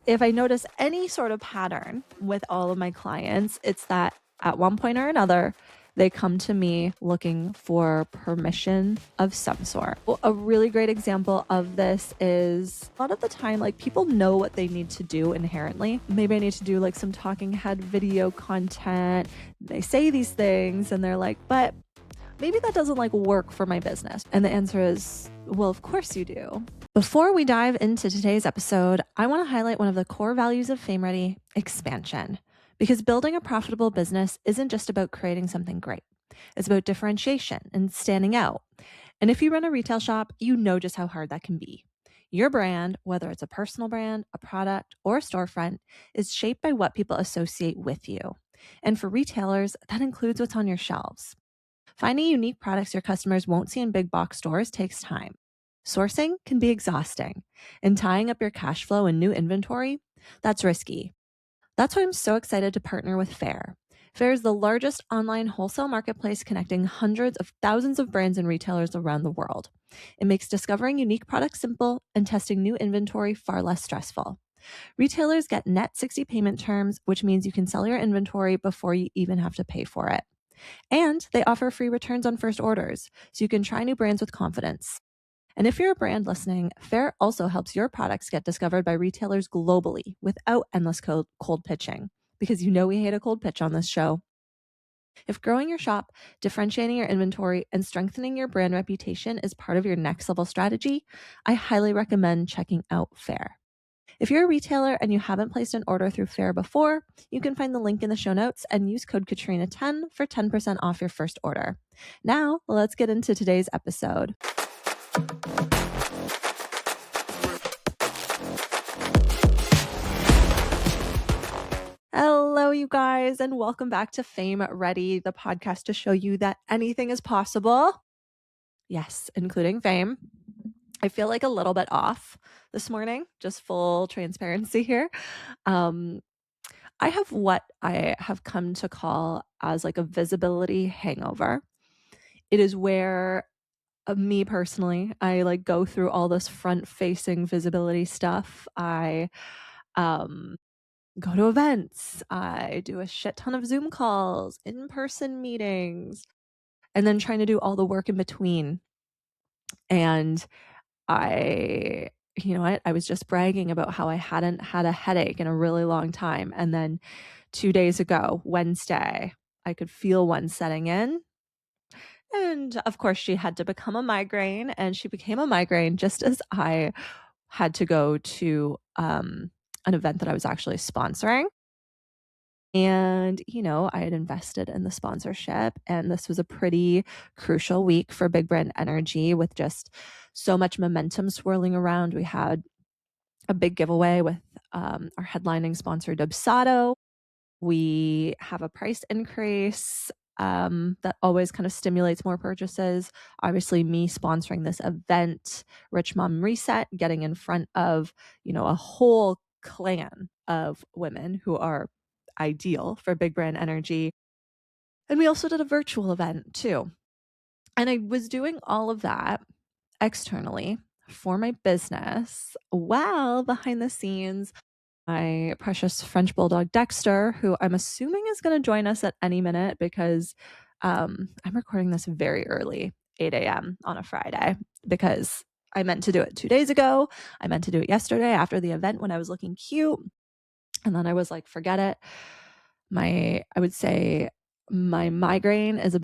If I notice any sort of pattern with all of my clients, it's that at one point or another, they come to me looking for permission of some sort. Well, a really great example of this is a lot of the time, like people know what they need to do inherently. Maybe I need to do like some talking head video content. They say these things and they're like, but maybe that doesn't like work for my business. And the answer is, well, of course you do. Before we dive into today's episode, I want to highlight one of the core values of Fame Ready: expansion. Because building a profitable business isn't just about creating something great. It's about differentiation and standing out. And if you run a retail shop, you know just how hard that can be. Your brand, whether it's a personal brand, a product, or a storefront, is shaped by what people associate with you. And for retailers, that includes what's on your shelves. Finding unique products your customers won't see in big box stores takes time. Sourcing can be exhausting, and tying up your cash flow in new inventory, that's risky. That's why I'm so excited to partner with Faire. Faire is the largest online wholesale marketplace connecting hundreds of thousands of brands and retailers around the world. It makes discovering unique products simple and testing new inventory far less stressful. Retailers get net 60 payment terms, which means you can sell your inventory before you even have to pay for it. And they offer free returns on first orders, so you can try new brands with confidence. And if you're a brand listening, Faire also helps your products get discovered by retailers globally without endless cold pitching, because you know we hate a cold pitch on this show. If growing your shop, differentiating your inventory, and strengthening your brand reputation is part of your next level strategy, I highly recommend checking out Faire. If you're a retailer and you haven't placed an order through Faire before, you can find the link in the show notes and use code Katrina10 for 10% off your first order. Now, let's get into today's episode. Hello, you guys, and welcome back to Fame Ready, the podcast to show you that anything is possible. Yes, including fame. I feel like a little bit off this morning, just full transparency here. I have what I have come to call as like a visibility hangover. It is where me personally, I like go through all this front-facing visibility stuff. I go to events. I do a shit ton of Zoom calls, in-person meetings, and then trying to do all the work in between. And you know what? I was just bragging about how I hadn't had a headache in a really long time. And then 2 days ago, Wednesday, I could feel one setting in. And of course, she had to become a migraine, and she became a migraine just as I had to go to an event that I was actually sponsoring. And, you know, I had invested in the sponsorship, and this was a pretty crucial week for Big Brand Energy with just so much momentum swirling around. We had a big giveaway with our headlining sponsor, Dubsado. We have a price increase that always kind of stimulates more purchases. Obviously, me sponsoring this event, Rich Mom Reset, getting in front of, you know, a whole clan of women who are ideal for Big Brand Energy. And we also did a virtual event too. And I was doing all of that externally for my business while behind the scenes, my precious French Bulldog Dexter, who I'm assuming is going to join us at any minute because I'm recording this very early, 8 a.m. on a Friday, because I meant to do it 2 days ago. I meant to do it yesterday after the event when I was looking cute. And then I was like, forget it. I would say my migraine is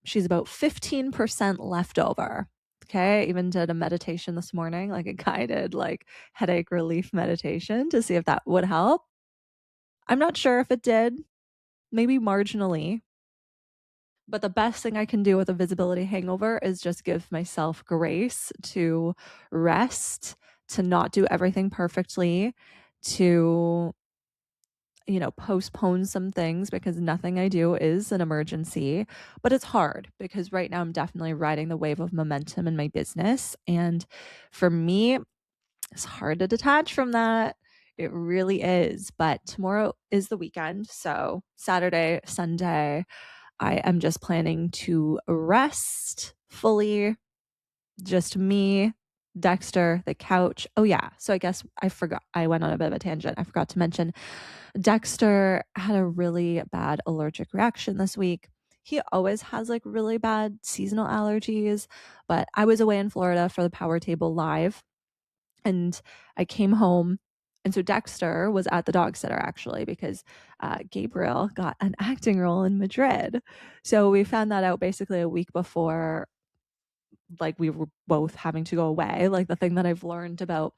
she's about 15% left over. Okay. I even did a meditation this morning, like a guided like headache relief meditation to see if that would help. I'm not sure if it did, maybe marginally. But the best thing I can do with a visibility hangover is just give myself grace to rest, to not do everything perfectly, to, you know, postpone some things because nothing I do is an emergency. But it's hard because right now I'm definitely riding the wave of momentum in my business. And for me, it's hard to detach from that. It really is. But tomorrow is the weekend. So Saturday, Sunday, I am just planning to rest fully, just me Dexter, the couch. Oh, yeah. So I guess I forgot. I went on a bit of a tangent. I forgot to mention Dexter had a really bad allergic reaction this week. He always has like really bad seasonal allergies, but I was away in Florida for the Power Table Live and I came home. And so Dexter was at the dog sitter actually because Gabriel got an acting role in Madrid. So we found that out basically a week before, like we were both having to go away. Like the thing that I've learned about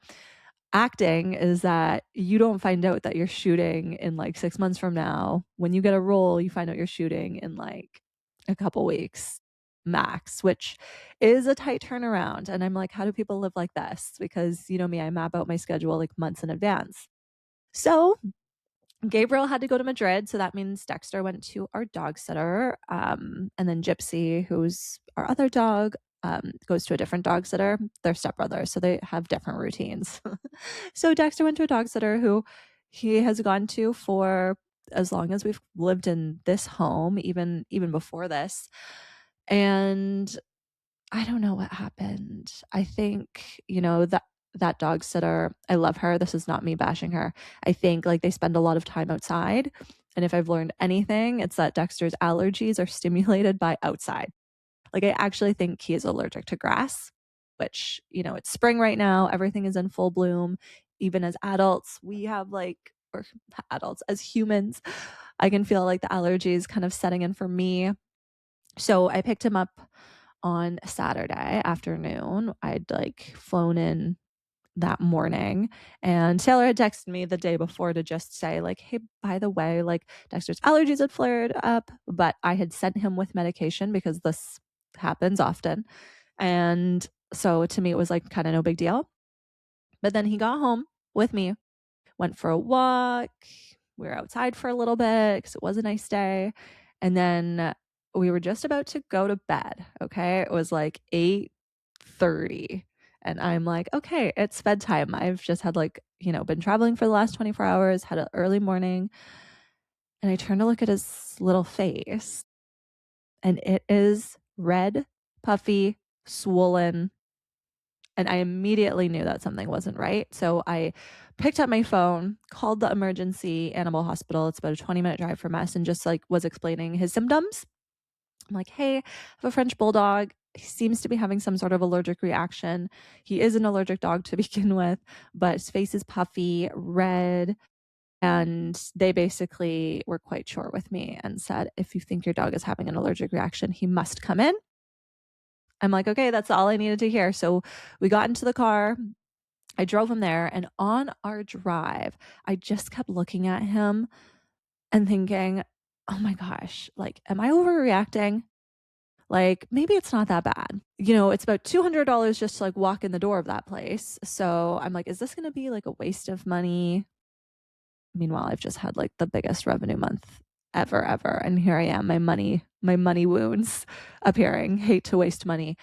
acting is that you don't find out that you're shooting in like 6 months from now. When you get a role, you find out you're shooting in like a couple weeks max, which is a tight turnaround. And I'm like, how do people live like this? Because you know me, I map out my schedule like months in advance. So Gabriel had to go to Madrid, so that means Dexter went to our dog sitter, and then Gypsy, who's our other dog, goes to a different dog sitter. They're stepbrothers, so they have different routines. So Dexter went to a dog sitter who he has gone to for as long as we've lived in this home, even before this. And I don't know what happened. I think, that dog sitter, I love her. This is not me bashing her. I think like they spend a lot of time outside. And if I've learned anything, it's that Dexter's allergies are stimulated by outside. Like I actually think he is allergic to grass, which, it's spring right now. Everything is in full bloom. Even as adults, we have like, or adults, as humans, I can feel like the allergies kind of setting in for me. So I picked him up on Saturday afternoon. I'd like flown in that morning and Taylor had texted me the day before to just say like, hey, by the way, like Dexter's allergies had flared up, but I had sent him with medication because this happens often. And so to me, it was like kind of no big deal. But then he got home with me, went for a walk. We were outside for a little bit because it was a nice day. And then we were just about to go to bed. Okay. It was like 8:30. And I'm like, okay, it's bedtime. I've just had like, been traveling for the last 24 hours, had an early morning. And I turned to look at his little face and it is red, puffy, swollen, and I immediately knew that something wasn't right. So I picked up my phone, called the emergency animal hospital. It's about a 20-minute drive from us, and just like was explaining his symptoms. I'm like, hey, I have a French bulldog. He seems to be having some sort of allergic reaction. He is an allergic dog to begin with, but his face is puffy, red. And they basically were quite short with me and said, if you think your dog is having an allergic reaction, he must come in. I'm like, okay, that's all I needed to hear. So we got into the car. I drove him there. And on our drive, I just kept looking at him and thinking, oh my gosh, like, am I overreacting? Like, maybe it's not that bad. It's about $200 just to like walk in the door of that place. So I'm like, is this going to be like a waste of money? Meanwhile, I've just had like the biggest revenue month ever. And here I am, my money wounds appearing. Hate to waste money.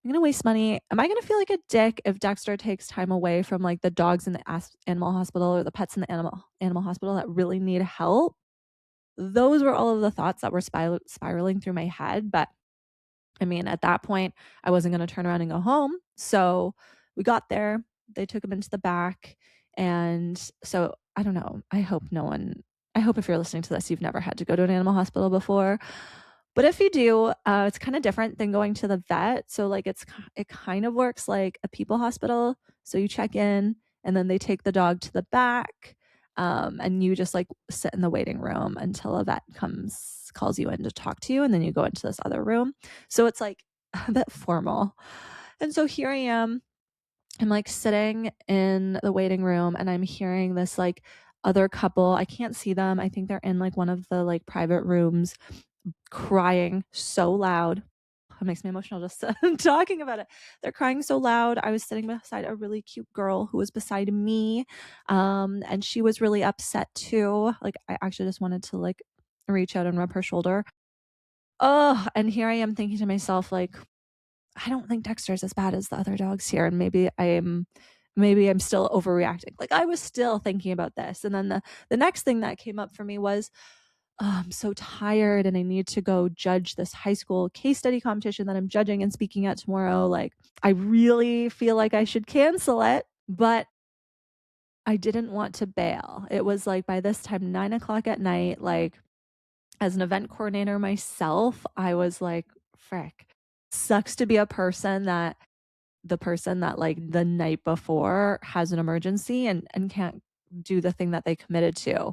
I'm gonna waste money. Am I gonna feel like a dick if Dexter takes time away from like the dogs in the animal hospital or the pets in the animal hospital that really need help? Those were all of the thoughts that were spiraling through my head. But I mean, at that point, I wasn't gonna turn around and go home. So we got there. They took him into the back, and so I don't know. I hope if you're listening to this, you've never had to go to an animal hospital before. But if you do, it's kind of different than going to the vet. So like it kind of works like a people hospital. So you check in and then they take the dog to the back, and you just like sit in the waiting room until a vet calls you in to talk to you, and then you go into this other room. So it's like a bit formal. And so here I am. I'm like sitting in the waiting room and I'm hearing this like other couple. I can't see them. I think they're in like one of the like private rooms crying so loud. It makes me emotional just talking about it. They're crying so loud. I was sitting beside a really cute girl who was beside me, and she was really upset too. Like I actually just wanted to like reach out and rub her shoulder. Oh, and here I am thinking to myself like, I don't think Dexter's as bad as the other dogs here, and maybe I'm still overreacting. Like I was still thinking about this, and then the next thing that came up for me was oh, I'm so tired and I need to go judge this high school case study competition that I'm judging and speaking at tomorrow. Like, I really feel like I should cancel it, but I didn't want to bail. It was like by this time, 9 o'clock at night, like as an event coordinator myself, I was like, frick, sucks to be a person that the person that like the night before has an emergency and can't do the thing that they committed to.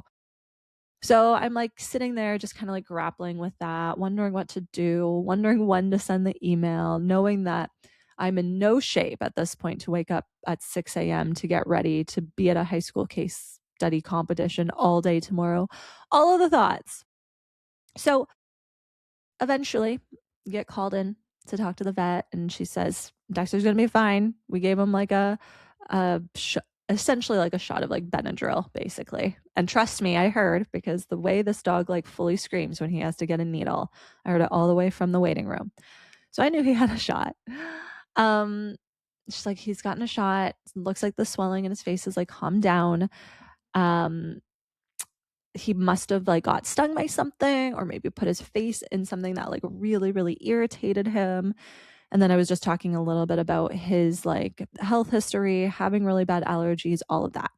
So I'm like sitting there just kind of like grappling with that, wondering what to do, wondering when to send the email, knowing that I'm in no shape at this point to wake up at 6 a.m. to get ready to be at a high school case study competition all day tomorrow. All of the thoughts. So eventually get called in to talk to the vet, and she says Dexter's gonna be fine. We gave him like a essentially like a shot of like Benadryl, basically. And trust me, I heard, because the way this dog like fully screams when he has to get a needle, I heard it all the way from the waiting room. So I knew he had a shot. Um, she's like, he's gotten a shot. Looks like the swelling in his face is like calmed down. Um, he must have like got stung by something or maybe put his face in something that like really, really irritated him. And then I was just talking a little bit about his like health history, having really bad allergies, all of that.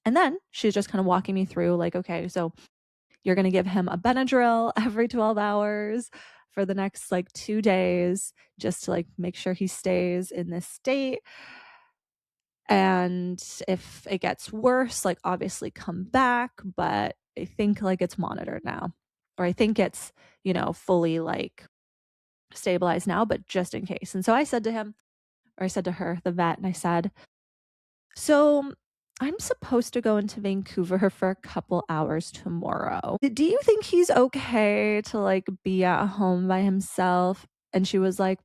And then she's just kind of walking me through like, okay, so you're going to give him a Benadryl every 12 hours for the next like 2 days just to like make sure he stays in this state. And if it gets worse, like obviously come back, but I think like it's monitored now. Or I think it's, fully like stabilized now, but just in case. And so I said to him, or I said to her, the vet, and I said, so I'm supposed to go into Vancouver for a couple hours tomorrow. Do you think he's okay to like be at home by himself? And she was like,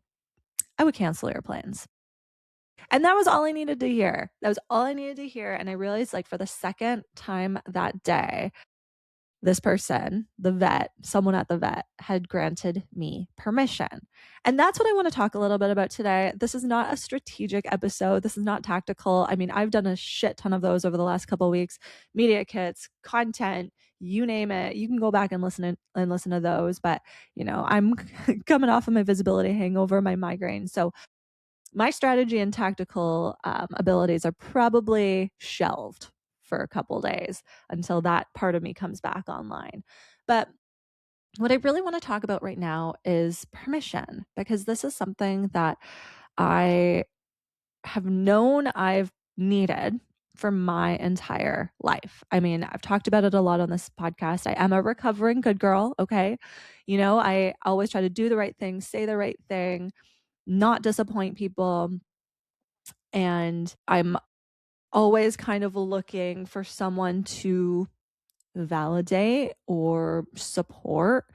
I would cancel your plans. And that was all I needed to hear. That was all I needed to hear. And I realized, like, for the second time that day, this person, the vet, someone at the vet, had granted me permission. And that's what I want to talk a little bit about today. This is not a strategic episode. This is not tactical. I mean, I've done a shit ton of those over the last couple of weeks. Media kits, content, you name it. You can go back and listen to those. But, I'm coming off of my visibility hangover, my migraine. So my strategy and tactical abilities are probably shelved for a couple days until that part of me comes back online. But what I really want to talk about right now is permission, because this is something that I have known I've needed for my entire life. I mean, I've talked about it a lot on this podcast. I am a recovering good girl, okay? I always try to do the right thing, say the right thing, not disappoint people. And I'm always kind of looking for someone to validate or support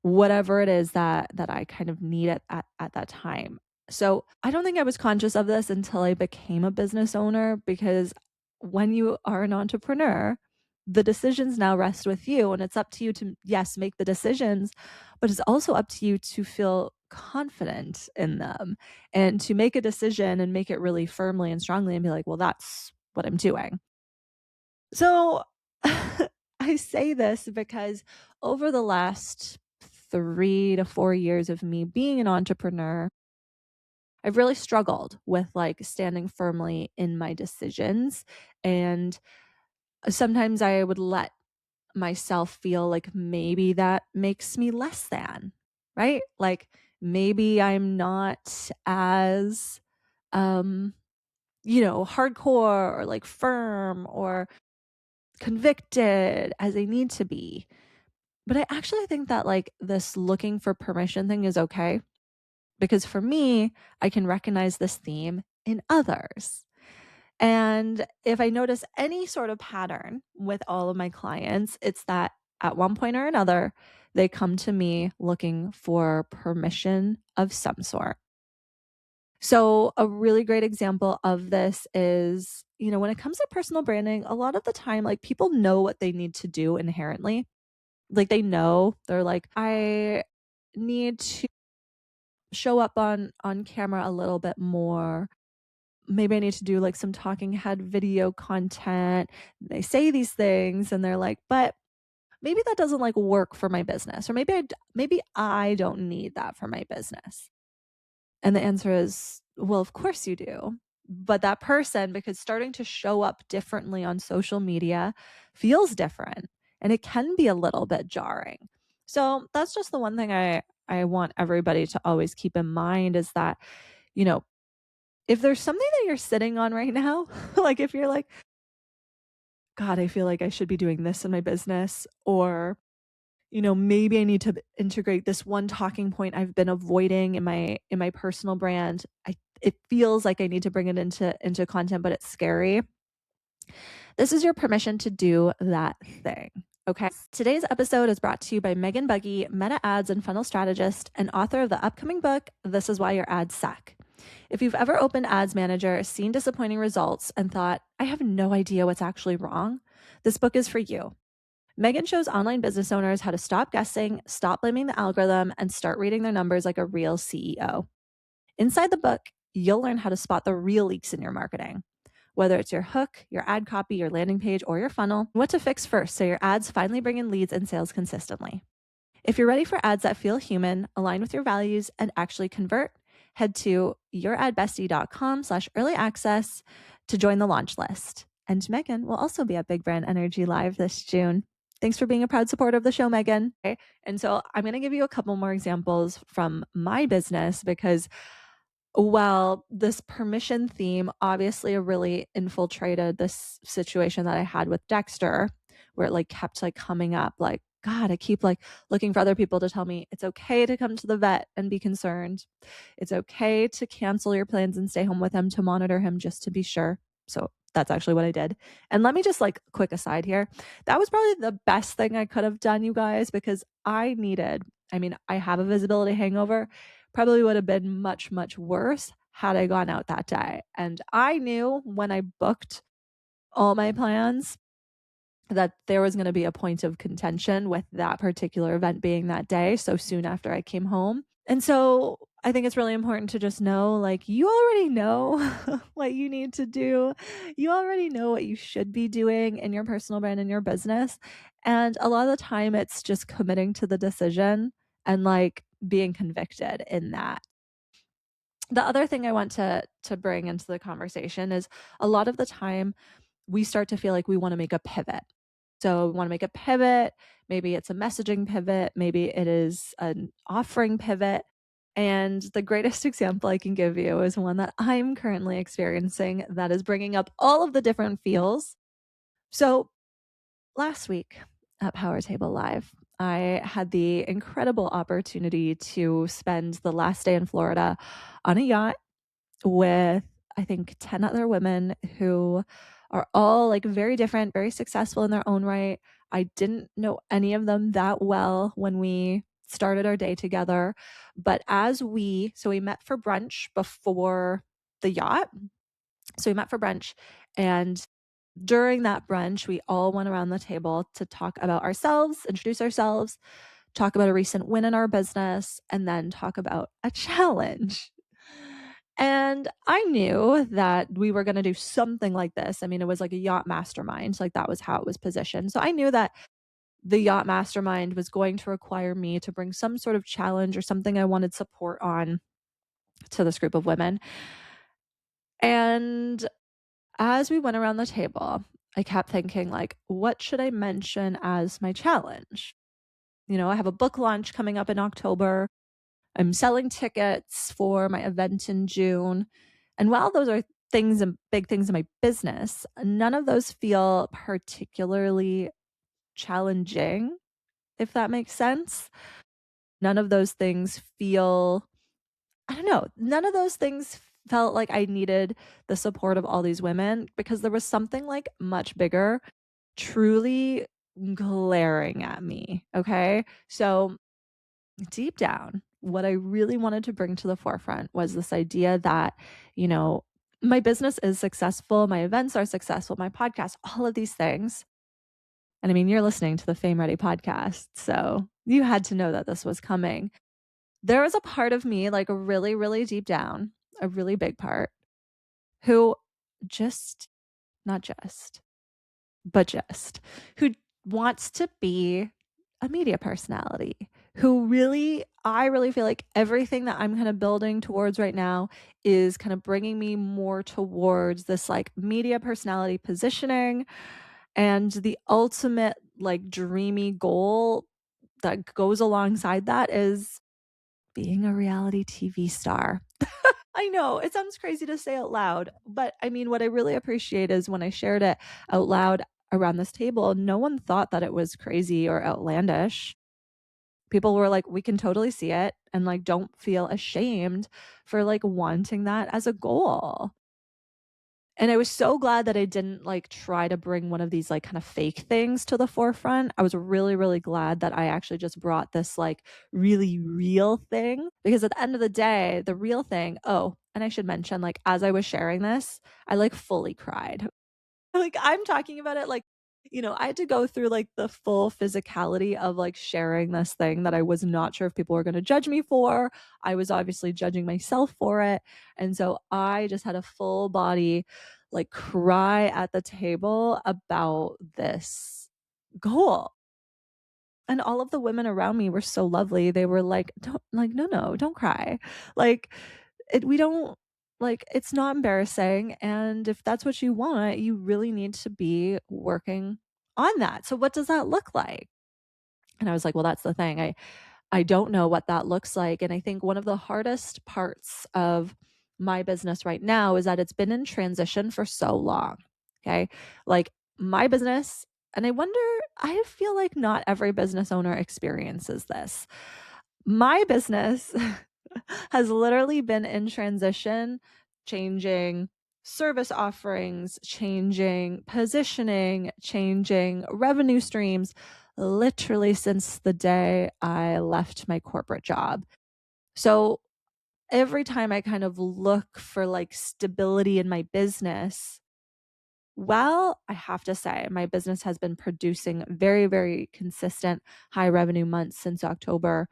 whatever it is that I kind of need at that time. So I don't think I was conscious of this until I became a business owner, because when you are an entrepreneur, the decisions now rest with you, and it's up to you to, yes, make the decisions, but it's also up to you to feel confident in them and to make a decision and make it really firmly and strongly and be like, well, that's what I'm doing. So I say this because over the last 3 to 4 years of me being an entrepreneur, I've really struggled with like standing firmly in my decisions. And sometimes I would let myself feel like maybe that makes me less than, right? Like maybe I'm not as, hardcore or like firm or convicted as I need to be. But I actually think that like this looking for permission thing is okay, because for me, I can recognize this theme in others. And if I notice any sort of pattern with all of my clients, it's that at one point or another, they come to me looking for permission of some sort. So, a really great example of this is, when it comes to personal branding, a lot of the time, like people know what they need to do inherently. Like they're like, I need to show up on camera a little bit more. Maybe I need to do like some talking head video content. They say these things and they're like, but maybe that doesn't like work for my business, or maybe I don't need that for my business. And the answer is, well, of course you do. But that person, because starting to show up differently on social media feels different, and it can be a little bit jarring. So that's just the one thing I want everybody to always keep in mind is that, you know, if there's something that you're sitting on right now, like if you're like, God, I feel like I should be doing this in my business, or maybe I need to integrate this one talking point I've been avoiding in my personal brand. It feels like I need to bring it into content, but it's scary. This is your permission to do that thing. Okay. Today's episode is brought to you by Megan Buggy, meta ads and funnel strategist, and author of the upcoming book, This Is Why Your Ads Suck. If you've ever opened Ads Manager, seen disappointing results, and thought, I have no idea what's actually wrong, this book is for you. Megan shows online business owners how to stop guessing, stop blaming the algorithm, and start reading their numbers like a real CEO. Inside the book, you'll learn how to spot the real leaks in your marketing, whether it's your hook, your ad copy, your landing page, or your funnel, what to fix first so your ads finally bring in leads and sales consistently. If you're ready for ads that feel human, align with your values, and actually convert, head to youradbestie.com/early access to join the launch list. And Megan will also be at Big Brand Energy Live this June. Thanks for being a proud supporter of the show, Megan. Okay. And so I'm going to give you a couple more examples from my business, because while this permission theme obviously really infiltrated this situation that I had with Dexter, where it like kept like coming up, like, God, I keep like looking for other people to tell me it's okay to come to the vet and be concerned. It's okay to cancel your plans and stay home with him to monitor him just to be sure. So that's actually what I did. And let me just like quick aside here. That was probably the best thing I could have done, you guys, because I have a visibility hangover. Probably would have been much, much worse had I gone out that day. And I knew when I booked all my plans that there was going to be a point of contention with that particular event being that day, so soon after I came home. And so I think it's really important to just know, like, you already know what you need to do. You already know what you should be doing in your personal brand and your business. And a lot of the time it's just committing to the decision and like being convicted in that. The other thing I want to bring into the conversation is a lot of the time we start to feel like we want to make a pivot. So we want to make a pivot. Maybe it's a messaging pivot. Maybe it is an offering pivot. And the greatest example I can give you is one that I'm currently experiencing that is bringing up all of the different feels. So last week at Power Table Live, I had the incredible opportunity to spend the last day in Florida on a yacht with, I think, 10 other women who are all like very different, very successful in their own right. I didn't know any of them that well when we started our day together. But so we met for brunch before the yacht. So we met for brunch, and during that brunch, we all went around the table to talk about ourselves, introduce ourselves, talk about a recent win in our business, and then talk about a challenge. And I knew that we were going to do something like this. I mean, it was like a yacht mastermind. Like that was how it was positioned. So I knew that the yacht mastermind was going to require me to bring some sort of challenge or something I wanted support on to this group of women. And as we went around the table, I kept thinking, like, what should I mention as my challenge? I have a book launch coming up in October. I'm selling tickets for my event in June. And while those are things and big things in my business, none of those feel particularly challenging, if that makes sense. None of those things feel, I don't know, none of those things felt like I needed the support of all these women, because there was something like much bigger truly glaring at me. Okay. So deep down, what I really wanted to bring to the forefront was this idea that, my business is successful, my events are successful, my podcast, all of these things. And I mean, you're listening to the Fame Ready podcast, so you had to know that this was coming. There was a part of me, like really, really deep down, a really big part, who just, not just, but just, who wants to be a media personality who really I really feel like everything that I'm kind of building towards right now is kind of bringing me more towards this like media personality positioning, and the ultimate like dreamy goal that goes alongside that is being a reality TV star. I know it sounds crazy to say out loud, but I mean, what I really appreciate is when I shared it out loud around this table, no one thought that it was crazy or outlandish. People were like, we can totally see it and like don't feel ashamed for like wanting that as a goal. And I was so glad that I didn't like try to bring one of these like kind of fake things to the forefront. I was really, really glad that I actually just brought this like really real thing, because at the end of the day, the real thing, oh, and I should mention, like, as I was sharing this, I like fully cried. Like, I'm talking about it like, I had to go through like the full physicality of like sharing this thing that I was not sure if people were going to judge me for. I was obviously judging myself for it. And so I just had a full body like cry at the table about this goal. And all of the women around me were so lovely. They were like, don't like, no, no, don't cry. Like, we don't like, it's not embarrassing. And if that's what you want, you really need to be working on that. So what does that look like? And I was like, well, that's the thing. I don't know what that looks like. And I think one of the hardest parts of my business right now is that it's been in transition for so long. Okay. Like my business, and I wonder, I feel like not every business owner experiences this. My business has literally been in transition, changing service offerings, changing positioning, changing revenue streams, literally since the day I left my corporate job. So every time I kind of look for like stability in my business, well, I have to say, my business has been producing very, very consistent high revenue months since October.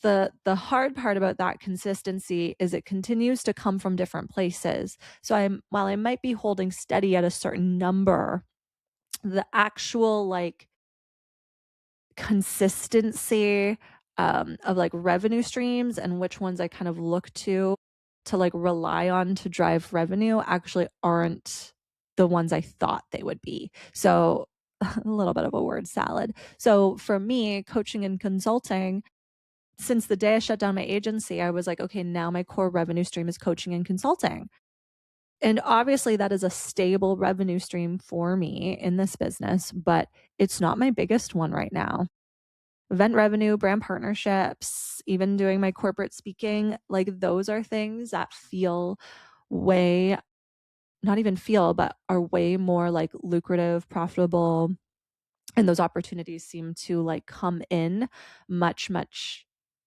The hard part about that consistency is it continues to come from different places. So while I might be holding steady at a certain number, the actual like consistency of like revenue streams and which ones I kind of look to like rely on to drive revenue actually aren't the ones I thought they would be. So a little bit of a word salad. So for me, coaching and consulting, since the day I shut down my agency, I was like, okay, now my core revenue stream is coaching and consulting. And obviously, that is a stable revenue stream for me in this business, but it's not my biggest one right now. Event revenue, brand partnerships, even doing my corporate speaking, like those are things that feel way, not even feel, but are way more like lucrative, profitable, and those opportunities seem to like come in much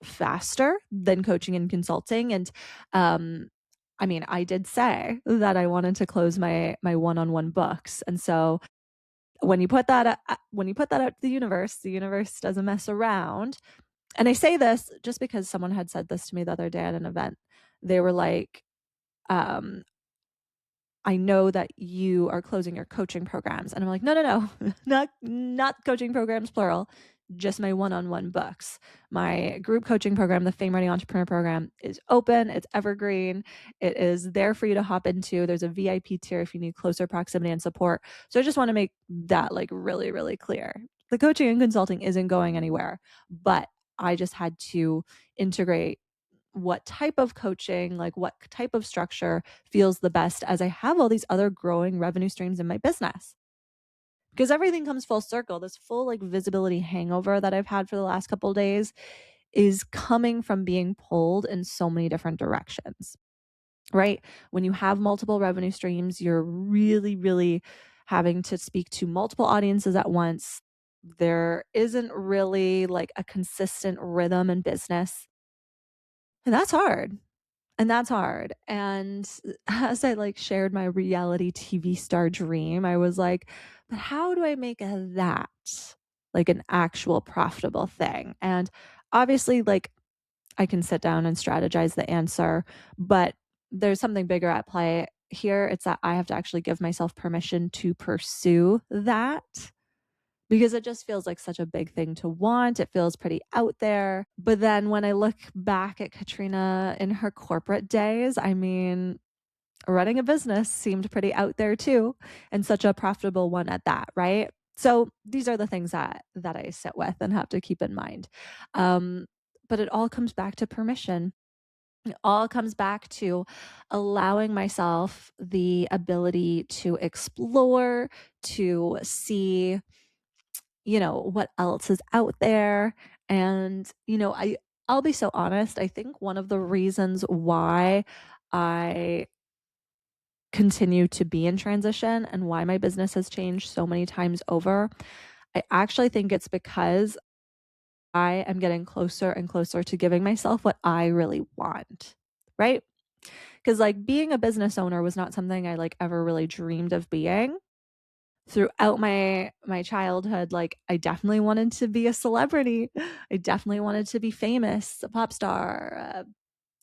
faster than coaching and consulting. And I mean, I did say that I wanted to close my one-on-one books, and so when you put that out to the universe doesn't mess around. And I say this just because someone had said this to me the other day at an event. They were like, um I know that you are closing your coaching programs. And I'm like, no, no, no, not coaching programs, plural, just my one-on-one books. My group coaching program, the Fame Ready Entrepreneur Program, is open. It's evergreen. It is there for you to hop into. There's a VIP tier if you need closer proximity and support. So I just want to make that like really, really clear. The coaching and consulting isn't going anywhere, but I just had to integrate what type of coaching, like what type of structure feels the best as I have all these other growing revenue streams in my business. Because everything comes full circle. This full like visibility hangover that I've had for the last couple of days is coming from being pulled in so many different directions, right? When you have multiple revenue streams, you're really, really having to speak to multiple audiences at once. There isn't really like a consistent rhythm in business. And that's hard. And that's hard. And as I like shared my reality TV star dream, I was like, but how do I make that like an actual profitable thing? And obviously, like I can sit down and strategize the answer, but there's something bigger at play. here. It's that I have to actually give myself permission to pursue that because it just feels like such a big thing to want. It feels pretty out there. But then when I look back at Katrina in her corporate days, I mean, running a business seemed pretty out there too, and such a profitable one at that, right? So these are the things that I sit with and have to keep in mind. But it all comes back to permission. It all comes back to allowing myself the ability to explore, to see, what else is out there. And, I'll be so honest. I think one of the reasons why I continue to be in transition and why my business has changed so many times over, I actually think it's because I am getting closer and closer to giving myself what I really want, right? Because like being a business owner was not something I like ever really dreamed of being. Throughout my childhood, like I definitely wanted to be a celebrity. I definitely wanted to be famous, a pop star, a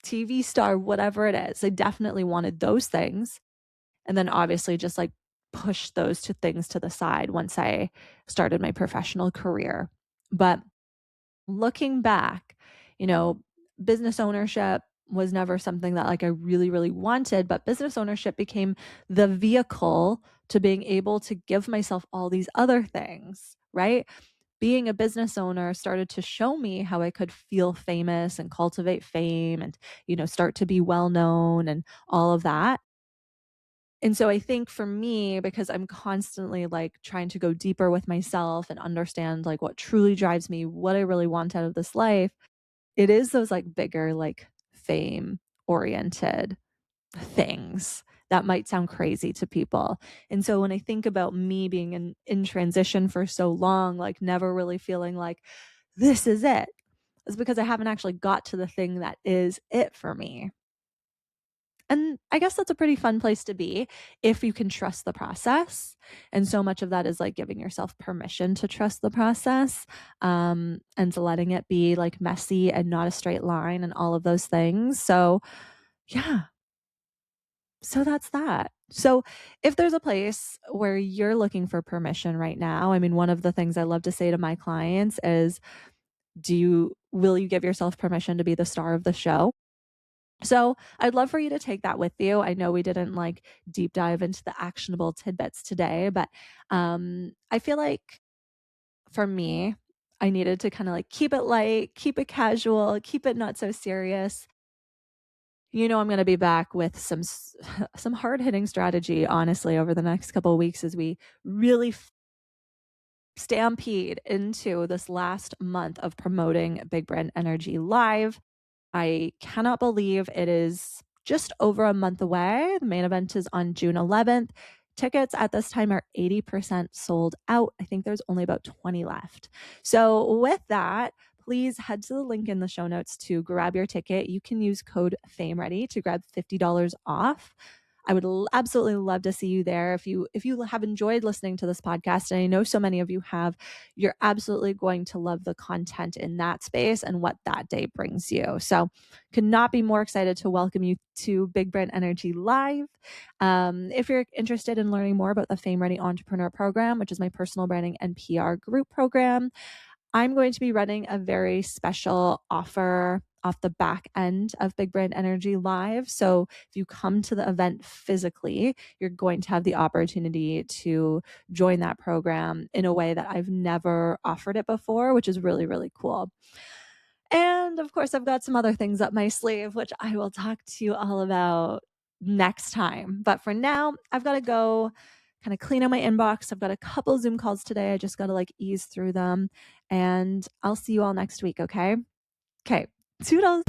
TV star, whatever it is. I definitely wanted those things. And then obviously just like push those two things to the side once I started my professional career. But looking back, you know, business ownership was never something that like I really, really wanted, but business ownership became the vehicle to being able to give myself all these other things, right? Being a business owner started to show me how I could feel famous and cultivate fame and, start to be well known and all of that. And so I think for me, because I'm constantly like trying to go deeper with myself and understand like what truly drives me, what I really want out of this life, it is those like bigger, like fame oriented things that might sound crazy to people. And so when I think about me being in transition for so long, like never really feeling like this is it, it's because I haven't actually got to the thing that is it for me. And I guess that's a pretty fun place to be if you can trust the process. And so much of that is like giving yourself permission to trust the process, and to letting it be like messy and not a straight line and all of those things. So, yeah. So that's that. So, if there's a place where you're looking for permission right now, I mean, one of the things I love to say to my clients is, will you give yourself permission to be the star of the show? So I'd love for you to take that with you. I know we didn't like deep dive into the actionable tidbits today, but I feel like for me, I needed to kind of like keep it light, keep it casual, keep it not so serious. I'm going to be back with some hard hitting strategy, honestly, over the next couple of weeks as we really stampede into this last month of promoting Big Brand Energy Live. I cannot believe it is just over a month away. The main event is on June 11th. Tickets at this time are 80% sold out. I think there's only about 20 left. So, with that, please head to the link in the show notes to grab your ticket. You can use code FAMEREADY to grab $50 off. I would absolutely love to see you there. If you have enjoyed listening to this podcast, and I know so many of you have, you're absolutely going to love the content in that space and what that day brings you. So, could not be more excited to welcome you to Big Brand Energy Live. If you're interested in learning more about the Fame Ready Entrepreneur Program, which is my personal branding and PR group program, I'm going to be running a very special offer off the back end of Big Brand Energy Live. So if you come to the event physically, you're going to have the opportunity to join that program in a way that I've never offered it before, which is really, really cool. And of course, I've got some other things up my sleeve, which I will talk to you all about next time. But for now, I've got to go kind of clean out my inbox. I've got a couple Zoom calls today. I just got to like ease through them. And I'll see you all next week. Okay. Okay. Toodles.